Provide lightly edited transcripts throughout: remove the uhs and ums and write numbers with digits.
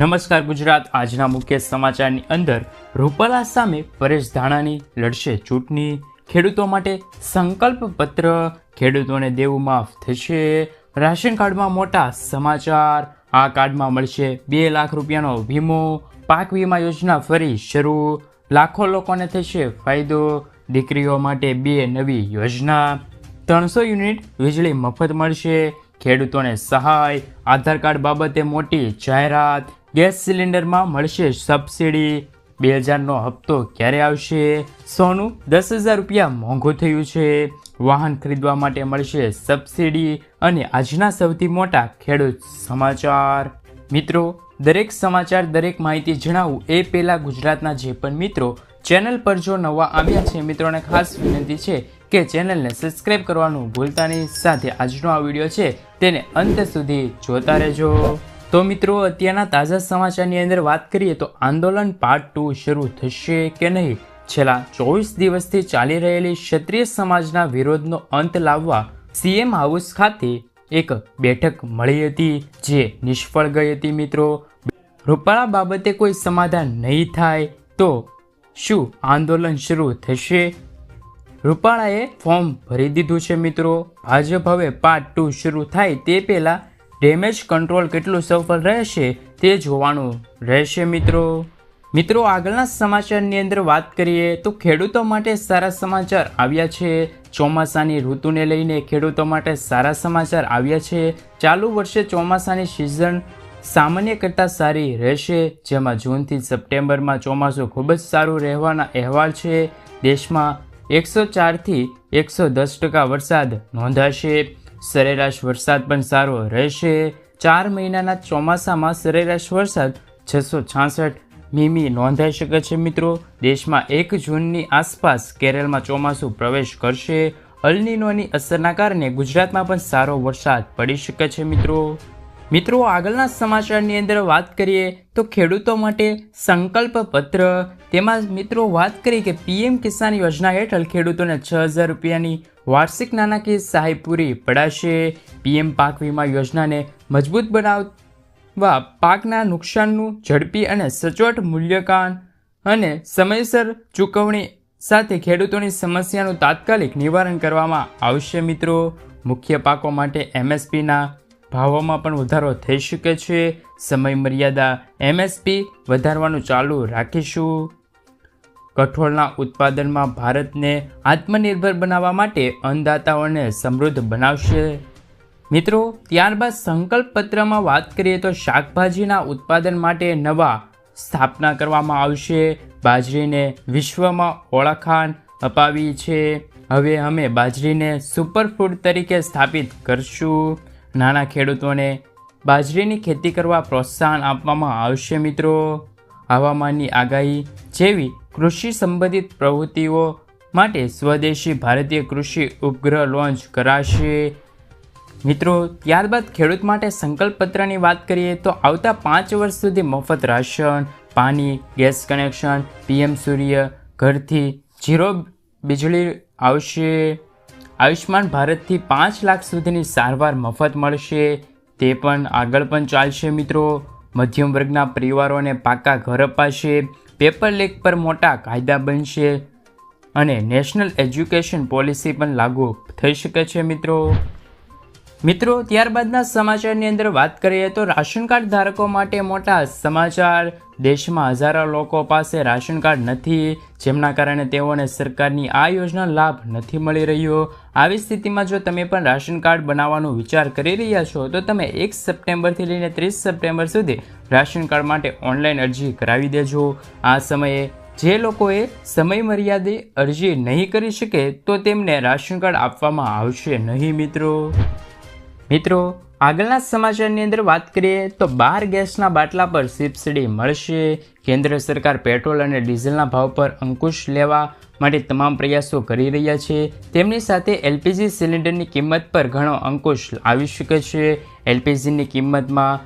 નમસ્કાર ગુજરાત। આજના મુખ્ય સમાચારની અંદર રૂપાલા સામે પરેશ ધાનાણી લડશે ચૂંટણી, ખેડૂતો માટે સંકલ્પ પત્ર, ખેડૂતોને દેવું માફ થશે, રાશન કાર્ડમાં મોટા સમાચાર, આ કાર્ડમાં મળશે 2 લાખ રૂપિયાનો વીમો, પાક વીમા યોજના ફરી શરૂ, લાખો લોકોને થશે ફાયદો, દીકરીઓ માટે 2 નવી યોજના, 300 યુનિટ વીજળી મફત મળશે, ખેડૂતોને સહાય, આધાર કાર્ડ બાબતે મોટી જાહેરાત, ગેસ સિલિન્ડરમાં મળશે સબસિડી, 2000નો હપ્તો ક્યારે આવશે, સોનું 10,000 રૂપિયા મોંઘું થયું છે, વાહન ખરીદવા માટે મળશે સબસિડી અને આજના સૌથી મોટા ખેડૂત સમાચાર। મિત્રો, દરેક સમાચાર, દરેક માહિતી જણાવું એ પહેલાં ગુજરાતના જે પણ મિત્રો ચેનલ પર જો નવા આવ્યા છે મિત્રોને ખાસ વિનંતી છે કે ચેનલને સબસ્ક્રાઈબ કરવાનું ભૂલતા નહીં, સાથે આજનો આ વિડીયો છે તેને અંત સુધી જોતા રહેજો। તો મિત્રો, અત્યારના તાજા સમાચારની અંદર વાત કરીએ તો આંદોલન પાર્ટ 2 શરૂ થશે કે નહીં? છેલ્લા 24 દિવસથી ચાલી રહેલી ક્ષત્રિય સમાજના વિરોધનો અંત લાવવા સીએમ હાઉસ ખાતે એક બેઠક મળી હતી જે નિષ્ફળ ગઈ હતી। મિત્રો, રૂપાલા બાબતે કોઈ સમાધાન નહીં થાય તો શું આંદોલન શરૂ થશે? રૂપાલાએ ફોર્મ ભરી દીધું છે મિત્રો। ભાજપ હવે પાર્ટ 2 શરૂ થાય તે પહેલા ડેમેજ કંટ્રોલ કેટલું સફળ રહેશે તે જોવાનું રહેશે મિત્રો, આગળના સમાચારની અંદર વાત કરીએ તો ખેડૂતો માટે સારા સમાચાર આવ્યા છે। ચોમાસાની ઋતુને લઈને ખેડૂતો માટે સારા સમાચાર આવ્યા છે। ચાલુ વર્ષે ચોમાસાની સિઝન સામાન્ય કરતાં સારી રહેશે, જેમાં જૂનથી સપ્ટેમ્બરમાં ચોમાસું ખૂબ જ સારું રહેવાના અહેવાલ છે। દેશમાં 104થી 110% વરસાદ નોંધાશે। સરેરાશ વરસાદ પણ સારો રહેશે। 4 મહિનાના ચોમાસામાં સરેરાશ વરસાદ 666 મીમી નોંધાઈ શકે છે મિત્રો। દેશમાં 1 જૂનની આસપાસ કેરળમાં ચોમાસું પ્રવેશ કરશે। અલ નીનોની અસરના કારણે ગુજરાતમાં પણ સારો વરસાદ પડી શકે છે મિત્રો, આગળના સમાચારની અંદર વાત કરીએ તો ખેડૂતો માટે સંકલ્પ પત્ર, તેમાં મિત્રો વાત કરીએ કે પીએમ કિસાન યોજના હેઠળ ખેડૂતોને 6,000 રૂપિયાની વાર્ષિક નાણાકીય સહાય પૂરી પડાશે। પીએમ પાક વીમા યોજનાને મજબૂત બનાવવા પાકના નુકસાનનું ઝડપી અને સચોટ મૂલ્યાંકન અને સમયસર ચૂકવણી સાથે ખેડૂતોની સમસ્યાનું તાત્કાલિક નિવારણ કરવામાં આવશે। મિત્રો, મુખ્ય પાકો માટે એમએસપીના ભાવોમાં પણ વધારો થઈ શકે છે। સમય મર્યાદા એમએસપી વધારવાનું ચાલુ રાખીશું। કઠોળના ઉત્પાદનમાં ભારતને આત્મનિર્ભર બનાવવા માટે અન્નદાતાઓને સમૃદ્ધ બનાવશે। મિત્રો, ત્યારબાદ સંકલ્પ પત્રમાં વાત કરીએ તો શાકભાજીના ઉત્પાદન માટે નવા સ્થાપના કરવામાં આવશે। બાજરીને વિશ્વમાં ઓળખાણ અપાવી છે। હવે અમે બાજરીને સુપરફૂડ તરીકે સ્થાપિત કરશું। નાના ખેડૂતોને બાજરીની ખેતી કરવા પ્રોત્સાહન આપવામાં આવશે। મિત્રો, હવામાનની આગાહી જેવી કૃષિ સંબંધિત પ્રવૃત્તિઓ માટે સ્વદેશી ભારતીય કૃષિ ઉપગ્રહ લોન્ચ કરાશે। મિત્રો, ત્યારબાદ ખેડૂત માટે સંકલ્પ પત્રની વાત કરીએ તો આવતા 5 વર્ષ સુધી મફત રાશન, પાણી, ગેસ કનેક્શન, પીએમ સૂર્ય ઘરથી 0 વીજળી આવશે। આયુષ્માન ભારતથી 5 લાખ સુધીની સારવાર મફત મળશે, તે પણ આગળ પણ ચાલશે। મિત્રો, મધ્યમ વર્ગના પરિવારોને પાકા ઘર અપાશે। પેપર લીક પર મોટા કાયદા બનશે અને નેશનલ એજ્યુકેશન પોલિસી પણ લાગુ થઈ શકે છે। મિત્રો, ત્યારબાદના સમાચારની અંદર વાત કરીએ તો રાશન કાર્ડ ધારકો માટે મોટા સમાચાર। દેશમાં હજારો લોકો પાસે રાશન કાર્ડ નથી, જેમના કારણે તેઓને સરકારની આ યોજના લાભ નથી મળી રહ્યો। આવી સ્થિતિમાં જો તમે પણ રાશન કાર્ડ બનાવવાનો વિચાર કરી રહ્યા છો તો તમે 1 સપ્ટેમ્બરથી લઈને 30 સપ્ટેમ્બર સુધી રાશન કાર્ડ માટે ઓનલાઈન અરજી કરાવી દેજો। આ સમયે જે લોકોએ સમય મર્યાદિત અરજી નહીં કરી શકે તો તેમને રાશન કાર્ડ આપવામાં આવશે નહીં। મિત્રો, આગળના સમાચારની અંદર વાત કરીએ તો 12 ગેસના બાટલા પર સબસિડી મળશે। કેન્દ્ર સરકાર પેટ્રોલ અને ડીઝલના ભાવ પર અંકુશ લેવા માટે તમામ પ્રયાસો કરી રહ્યા છે। તેમની સાથે એલપીજી સિલિન્ડરની કિંમત પર ઘણો અંકુશ આવી શકે છે। એલપીજીની કિંમતમાં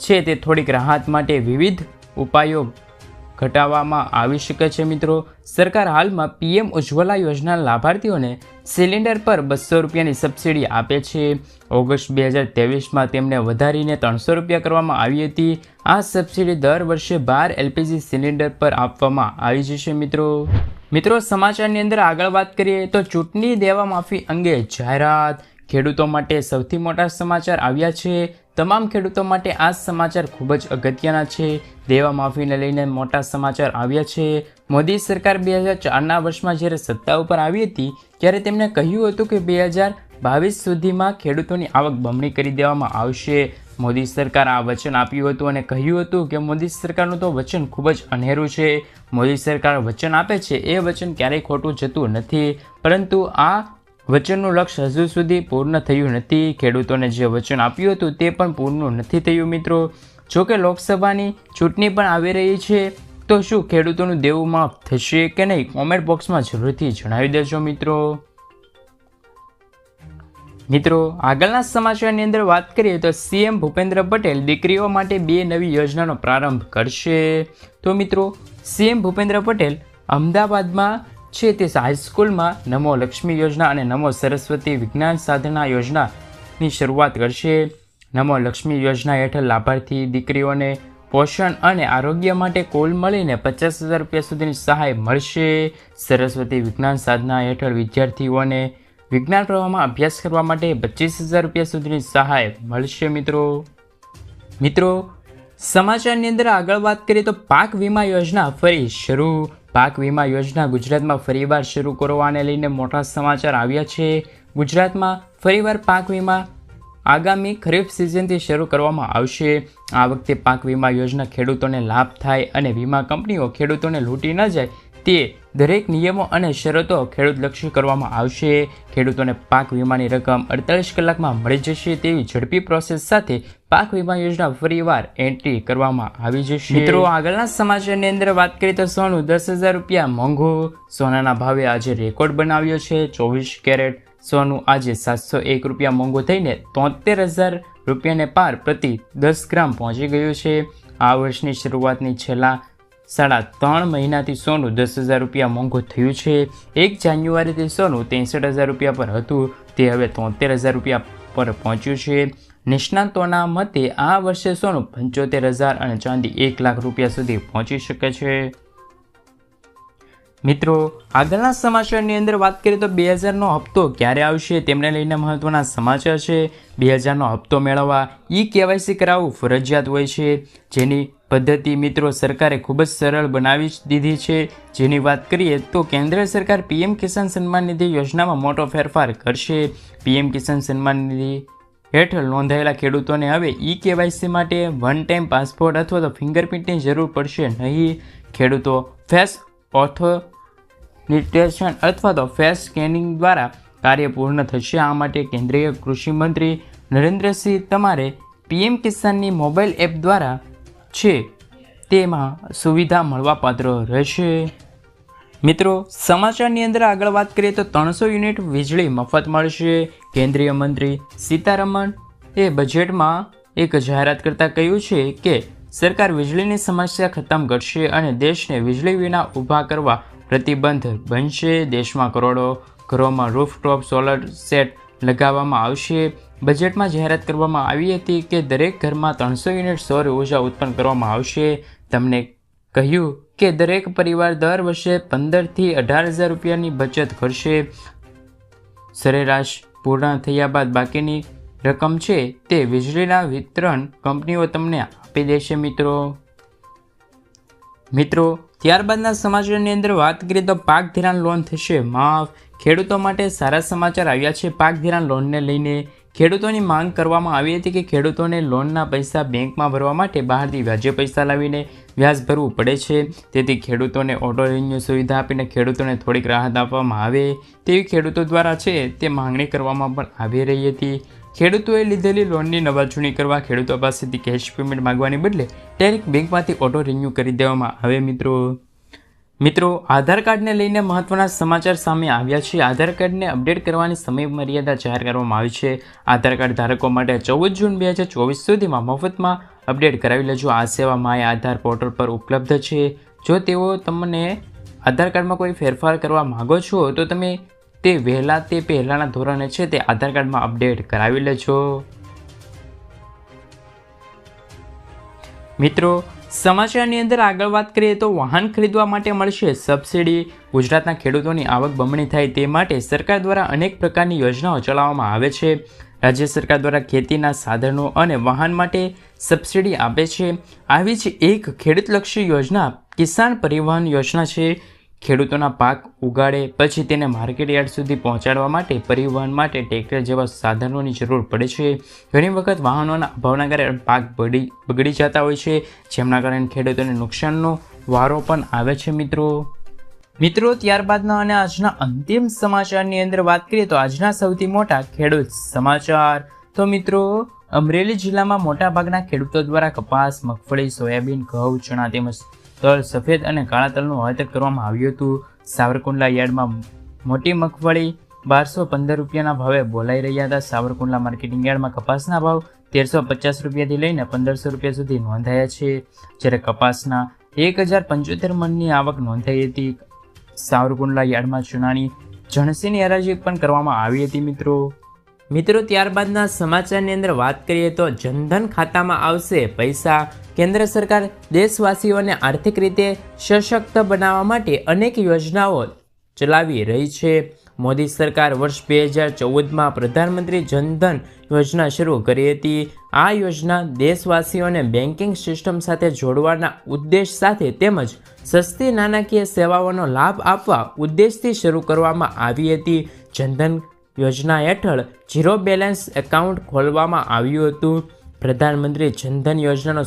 છે તે થોડીક રાહત માટે વિવિધ ઉપાયો ઘટાડવામાં આવી શકે છે। મિત્રો, સરકાર હાલમાં પીએમ ઉજ્જવલા યોજનાના લાભાર્થીઓને સિલિન્ડર પર 200 રૂપિયાની સબસિડી આપે છે. ઓગસ્ટ 2023માં તેમને વધારીને 300 રૂપિયા કરવામાં આવી હતી. આ સબસિડી દર વર્ષે 12 LPG સિલિન્ડર પર આપવામાં આવી જશે. મિત્રો સમાચારની અંદર આગળ વાત કરીએ તો ચૂંટણી દેવા માફી અંગે જાહેરાત. ખેડૂતો માટે સૌથી મોટા સમાચાર આવ્યા છે. તમામ ખેડૂતો માટે આ સમાચાર ખૂબ જ અગત્યના છે. દેવા માફીને લઈને મોટા સમાચાર આવ્યા છે. મોદી સરકાર 2004ના વર્ષમાં જ્યારે સત્તા ઉપર આવી હતી ત્યારે તેમણે કહ્યું હતું કે 2022 સુધીમાં ખેડૂતોની આવક બમણી કરી દેવામાં આવશે. મોદી સરકાર આ વચન આપ્યું હતું અને કહ્યું હતું કે મોદી સરકારનું તો વચન ખૂબ જ અનેરું છે. મોદી સરકાર વચન આપે છે એ વચન ક્યારેય ખોટું જતું નથી, પરંતુ આ વચનનું લક્ષ્ય હજુ સુધી પૂર્ણ થયું નથી. ખેડૂતોને જે વચન આપ્યું હતું તે પણ પૂર્ણ નથી થયું. મિત્રો, જોકે લોકસભાની ચૂંટણી પણ આવી રહી છે, તો શું ખેડૂતોનું દેવું માફ થશે કે નહીં? કોમેન્ટ બોક્સમાં જરૂરથી જણાવી દેજો. મિત્રો આગળના સમાચારની અંદર વાત કરીએ તો સીએમ ભૂપેન્દ્ર પટેલ દીકરીઓ માટે 2 નવી યોજનાનો પ્રારંભ કરશે. તો મિત્રો, સીએમ ભૂપેન્દ્ર પટેલ અમદાવાદમાં છે તે હાઈસ્કૂલમાં નમો લક્ષ્મી યોજના અને નમો સરસ્વતી વિજ્ઞાન સાધના યોજનાની શરૂઆત કરશે. નમો લક્ષ્મી યોજના હેઠળ લાભાર્થી દીકરીઓને પોષણ અને આરોગ્ય માટે કુલ મળીને 50,000 રૂપિયા સુધીની સહાય મળશે. સરસ્વતી વિજ્ઞાન સાધના હેઠળ વિદ્યાર્થીઓને વિજ્ઞાન પ્રવાહમાં અભ્યાસ કરવા માટે 25,000 રૂપિયા સુધીની સહાય મળશે. મિત્રો સમાચારની અંદર આગળ વાત કરીએ તો પાક વીમા યોજના ફરી શરૂ. પાક વીમા યોજના ગુજરાતમાં ફરીવાર શરૂ કરવાને લઈને મોટા સમાચાર આવ્યા છે. ગુજરાતમાં ફરીવાર પાક વીમા આગામી ખરીફ સિઝનથી શરૂ કરવામાં આવશે. આ વખતે પાક વીમા યોજના ખેડૂતોને લાભ થાય અને વીમા કંપનીઓ ખેડૂતોને લૂંટી ન જાય તે દરેક નિયમો અને શરતો ખેડૂતલક્ષી કરવામાં આવશે. ખેડૂતોને પાક વીમાની રકમ 48 કલાકમાં મળી જશે તેવી ઝડપી પ્રોસેસ સાથે પાક વીમા યોજના ફરીવાર એન્ટ્રી કરવામાં આવી જશે. મિત્રો આગળના સમાચારની અંદર વાત કરીએ તો સોનું 10,000 રૂપિયા મોંઘું. સોનાના ભાવે આજે રેકોર્ડ બનાવ્યો છે. 24 કેરેટ સોનું આજે 701 રૂપિયા મોંઘું થઈને 73,000 રૂપિયાને પાર પ્રતિ 10 ગ્રામ પહોંચી ગયું છે. આ વર્ષની શરૂઆતની છેલ્લા 3.5 મહિનાથી સોનું 10,000 રૂપિયા મોંઘું થયું છે. 1 જાન્યુઆરીથી સોનું 63,000 રૂપિયા પર હતું, તે હવે 73,000 રૂપિયા પર પહોંચ્યું છે. નિષ્ણાતોના મતે આ વર્ષે સોનું 75,000 અને ચાંદી 1 લાખ રૂપિયા સુધી પહોંચી શકે છે. મિત્રો આગળના સમાચારની અંદર વાત કરીએ તો 2000નો હપ્તો ક્યારે આવશે તેમને લઈને મહત્વના સમાચાર છે. 2000નો હપ્તો મેળવવા KYC કરાવવું ફરજિયાત હોય છે, જેની પદ્ધતિ મિત્રો સરકારે ખૂબ જ સરળ બનાવી દીધી છે. જેની વાત કરીએ તો કેન્દ્ર સરકાર PM કિસાન સન્માન નિધિ યોજનામાં મોટો ફેરફાર કરશે. PM કિસાન સન્માન નિધિ હેઠળ નોંધાયેલા ખેડૂતોને હવે KYC માટે વન ટાઈમ પાસપોર્ટ અથવા તો ફિંગરપ્રિન્ટની જરૂર પડશે નહીં. ખેડૂતો ફેસ ઓથોરિટેશન અથવા તો ફેસ સ્કેનિંગ દ્વારા કાર્ય પૂર્ણ થશે. આ માટે કેન્દ્રીય કૃષિ મંત્રી નરેન્દ્રસિંહ તમારે PM કિસાનની મોબાઈલ એપ દ્વારા છે તેમાં સુવિધા મળવાપાત્ર રહેશે. મિત્રો સમાચારની અંદર આગળ વાત કરીએ તો 300 યુનિટ વીજળી મફત મળશે. કેન્દ્રીય મંત્રી સીતારમણ બજેટમાં એક જાહેરાત કરતાં કહ્યું છે કે સરકાર વીજળીની સમસ્યા ખતમ કરશે અને દેશને વીજળી વિના ઊભા કરવા પ્રતિબદ્ધ બનશે. દેશમાં કરોડો ઘરોમાં રૂફટોપ સોલર સેટ લગાવવામાં આવશે. બજેટમાં જાહેરાત કરવામાં આવી હતી કે દરેક ઘરમાં 300 યુનિટ સૌર ઉર્જા ઉત્પન્ન કરવામાં આવશે. તમને કહ્યું કે દરેક પરિવાર દર વર્ષે 15,000 થી 18,000 રૂપિયાની બચત કરશે. સરેરાશ પૂર્ણ થયા બાદ બાકીની રકમ છે તે વીજળીના વિતરણ કંપનીઓ તમને આપી દેશે. મિત્રો ત્યારબાદના સમાચારની અંદર વાત કરીએ તો પાક ધિરાણ લોન થશે માફ. ખેડૂતો માટે સારા સમાચાર આવ્યા છે. પાક ધિરાણ લોનને લઈને ખેડૂતોની માંગ કરવામાં આવી હતી કે ખેડૂતોને લોનના પૈસા બેંકમાં ભરવા માટે બહારથી વ્યાજે પૈસા લાવીને વ્યાજ ભરવું પડે છે. તેથી ખેડૂતોને ઓટો રિન્યુ સુવિધા આપીને ખેડૂતોને થોડીક રાહત આપવામાં આવે તેવી ખેડૂતો દ્વારા છે તે માંગણી કરવામાં પણ આવી રહી હતી. ખેડૂતોએ લીધેલી લોનની નવાજૂની કરવા ખેડૂતો પાસેથી કેશ પેમેન્ટ માંગવાની બદલે ડાયરેક્ટ બેંકમાંથી ઓટો રિન્યુ કરી દેવામાં આવે. મિત્રો આધાર કાર્ડને લઈને મહત્વના સમાચાર સામે આવ્યા છે. આધાર કાર્ડને અપડેટ કરવાની સમય મર્યાદા જાહેર કરવામાં આવી છે. આધાર કાર્ડ ધારકો માટે 14 જૂન 2024 સુધીમાં મફતમાં અપડેટ કરાવી લેજો. આ સેવા માય આધાર પોર્ટલ પર ઉપલબ્ધ છે. જો તમને આધાર કાર્ડમાં કોઈ ફેરફાર કરવા માગો છો તો તમે તે વહેલા તે પહેલાંના ધોરણે છે તે આધાર કાર્ડમાં અપડેટ કરાવી લેજો. મિત્રો, સમાચારની અંદર આગળ વાત કરીએ તો વાહન ખરીદવા માટે મળશે સબસિડી. ગુજરાતના ખેડૂતોની આવક બમણી થાય તે માટે સરકાર દ્વારા અનેક પ્રકારની યોજનાઓ ચલાવવામાં આવે છે. રાજ્ય સરકાર દ્વારા ખેતીના સાધનો અને વાહન માટે સબસિડી આપે છે. આવી જ એક ખેડૂતલક્ષી યોજના કિસાન પરિવહન યોજના છે. ખેડૂતોના પાક ઉગાડે પછી તેને માર્કેટ યાર્ડ સુધી પહોંચાડવા માટે પરિવહન માટે ટ્રેક્ટર જેવા સાધનોની જરૂર પડે છે. ઘણી વખત વાહનોના અભાવના કારણે પાક બગડી જતા હોય છે, જેમના કારણે ખેડૂતોને નુકસાનનો વારો પણ આવે છે. મિત્રો, ત્યારબાદના અને આજના અંતિમ સમાચારની અંદર વાત કરીએ તો આજના સૌથી મોટા ખેડૂત સમાચાર. તો મિત્રો, અમરેલી જિલ્લામાં મોટાભાગના ખેડૂતો દ્વારા કપાસ, મગફળી, સોયાબીન, ઘઉં, ચણા તેમજ તલ, સફેદ અને કાળા તલનું વાવેતર કરવામાં આવ્યું હતું. સાવરકુંડલા યાર્ડમાં મોટી મગફળી 1215 રૂપિયાના ભાવે બોલાઈ રહ્યા હતા. સાવરકુંડલા માર્કેટિંગ યાર્ડમાં કપાસના ભાવ 1350 રૂપિયાથી લઈને 1500 રૂપિયા સુધી નોંધાયા છે, જ્યારે કપાસના 1075 મણની આવક નોંધાઈ હતી. સાવરકુંડલા યાર્ડમાં ચણાની જણસીની હરાજી પણ કરવામાં આવી હતી. મિત્રો, ત્યારબાદના સમાચારની અંદર વાત કરીએ તો જનધન ખાતામાં આવશે પૈસા. કેન્દ્ર સરકાર દેશવાસીઓને આર્થિક રીતે સશક્ત બનાવવા માટે અનેક યોજનાઓ ચલાવી રહી છે. મોદી સરકાર વર્ષ 2014માં પ્રધાનમંત્રી જનધન યોજના શરૂ કરી હતી. આ યોજના દેશવાસીઓને બેન્કિંગ સિસ્ટમ સાથે જોડવાના ઉદ્દેશ સાથે તેમજ સસ્તી નાણાકીય સેવાઓનો લાભ આપવા ઉદ્દેશથી શરૂ કરવામાં આવી હતી. જનધન યોજના હેઠળ ઝીરો બેલેન્સ એકાઉન્ટ ખોલવામાં આવ્યું હતું. પ્રધાનમંત્રી જનધન યોજનાનો